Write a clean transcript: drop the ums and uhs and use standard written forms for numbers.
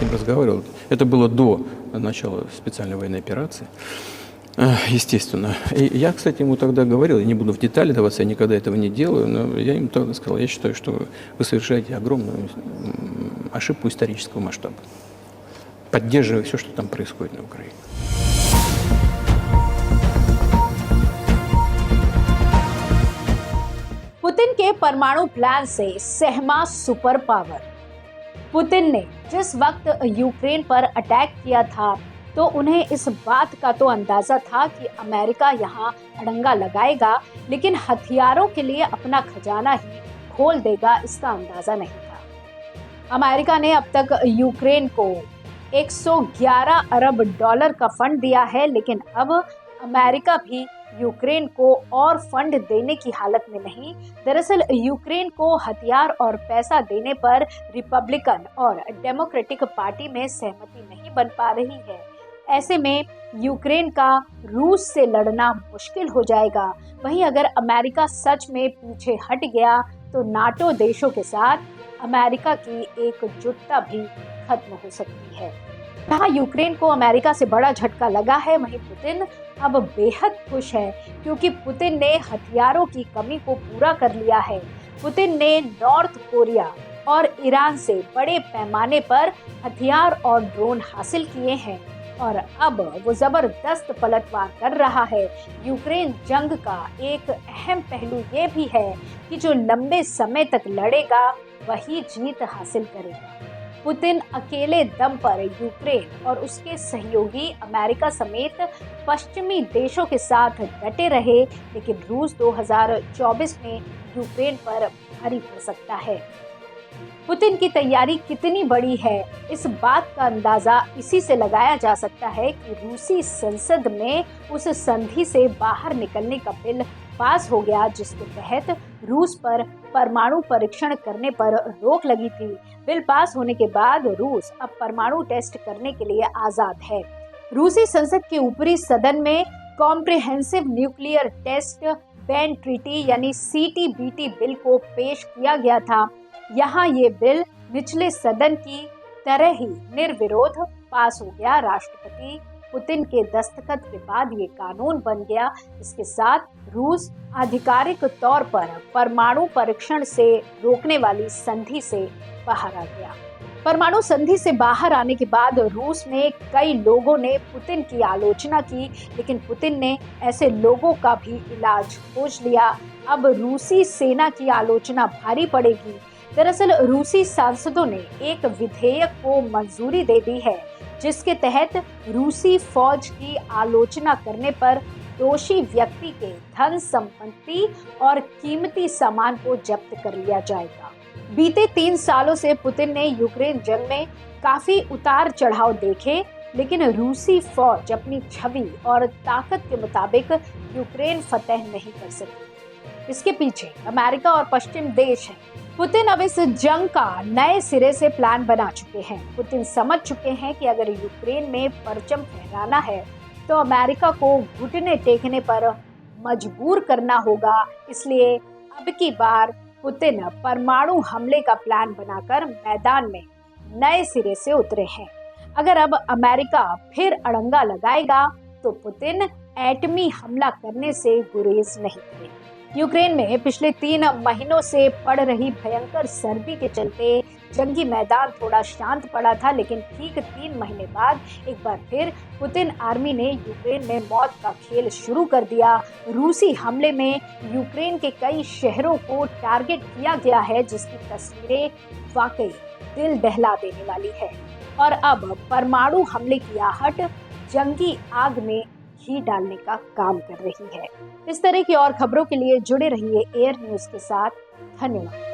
с ним разговаривал. Это было до начала специальной военной операции, естественно. И я, кстати, ему тогда говорил, я не буду в детали даваться, я никогда этого не делаю, но я ему тогда сказал, я считаю, что вы совершаете огромную ошибку исторического масштаба, поддерживая все, что там происходит на Украине. Putin के परमाणु plan से सहमा सुपर पावर। पुतिन ने जिस वक्त यूक्रेन पर अटैक किया था तो उन्हें इस बात का तो अंदाजा था कि अमेरिका यहाँ अड़ंगा लगाएगा, लेकिन हथियारों के लिए अपना खजाना ही खोल देगा, इसका अंदाजा नहीं था। अमेरिका ने अब तक यूक्रेन को 111 अरब डॉलर का फंड दिया है, लेकिन अब अमेरिका भी यूक्रेन को और फंड देने की हालत में नहीं। दरअसल यूक्रेन को हथियार और पैसा देने पर रिपब्लिकन और डेमोक्रेटिक पार्टी में सहमति नहीं बन पा रही है। ऐसे में यूक्रेन का रूस से लड़ना मुश्किल हो जाएगा। वहीं अगर अमेरिका सच में पीछे हट गया तो नाटो देशों के साथ अमेरिका की एकजुटता भी खत्म हो सकती है। जहां यूक्रेन को अमेरिका से बड़ा झटका लगा है, वहीं पुतिन अब बेहद खुश है, क्योंकि पुतिन ने हथियारों की कमी को पूरा कर लिया है। पुतिन ने नॉर्थ कोरिया और ईरान से बड़े पैमाने पर हथियार और ड्रोन हासिल किए हैं और अब वो जबरदस्त पलटवार कर रहा है। यूक्रेन जंग का एक अहम पहलू ये भी है कि जो लंबे समय तक लड़ेगा वही जीत हासिल करेगा। पुतिन अकेले दम पर यूक्रेन और उसके सहयोगी अमेरिका समेत पश्चिमी देशों के साथ डटे रहे, लेकिन रूस 2024 में यूक्रेन पर भारी पड़ सकता है। पुतिन की तैयारी कितनी बड़ी है, इस बात का अंदाजा इसी से लगाया जा सकता है कि रूसी संसद में उस संधि से बाहर निकलने का बिल पास हो गया, जिसके तहत रूस पर परमाणु परीक्षण करने पर रोक लगी थी। बिल पास होने के बाद रूस अब परमाणु टेस्ट करने के लिए आजाद है। रूसी संसद के ऊपरी सदन में comprehensive nuclear test ban treaty यानी CTBT बिल को पेश किया गया था। यहाँ ये बिल निचले सदन की तरह ही निर्विरोध पास हो गया। राष्ट्रपति पुतिन के दस्तखत के बाद ये कानून बन गया। इसके साथ रूस आधिकारिक तौर पर परमाणु परीक्षण से रोकने वाली संधि से बाहर आ गया। परमाणु संधि से बाहर आने के बाद रूस में कई लोगों ने पुतिन की आलोचना की, लेकिन पुतिन ने ऐसे लोगों का भी इलाज खोज लिया। अब रूसी सेना की आलोचना भारी पड़ेगी। दरअसल रूसी सांसदों ने एक विधेयक को मंजूरी दे दी है, जिसके तहत रूसी फौज की आलोचना करने पर दोषी व्यक्ति के धन संपत्ति और कीमती सामान को जब्त कर लिया जाएगा। बीते 3 सालों से पुतिन ने यूक्रेन जंग में काफी उतार चढ़ाव देखे, लेकिन रूसी फौज अपनी छवि और ताकत के मुताबिक यूक्रेन फतह नहीं कर सकी। इसके पीछे अमेरिका और पश्चिम देश हैं। पुतिन अब इस जंग का नए सिरे से प्लान बना चुके हैं। पुतिन समझ चुके हैं कि अगर यूक्रेन में परचम फहराना है तो अमेरिका को घुटने टेकने पर मजबूर करना होगा। इसलिए अब की बार पुतिन परमाणु हमले का प्लान बनाकर मैदान में नए सिरे से उतरे हैं। अगर अब अमेरिका फिर अड़ंगा लगाएगा तो पुतिन एटमी हमला करने से गुरेज नहीं करेंगे। यूक्रेन में पिछले 3 महीनों से पड़ रही भयंकर सर्दी के चलते जंगी मैदान थोड़ा शांत पड़ा था, लेकिन ठीक 3 महीने बाद एक बार फिर पुतिन आर्मी ने यूक्रेन में मौत का खेल शुरू कर दिया। रूसी हमले में यूक्रेन के कई शहरों को टारगेट किया गया है, जिसकी तस्वीरें वाकई दिल दहला देने वाली है। और अब परमाणु हमले की आहट जंगी आग में घी डालने का काम कर रही है। इस तरह की और खबरों के लिए जुड़े रहिए एयर न्यूज के साथ। धन्यवाद।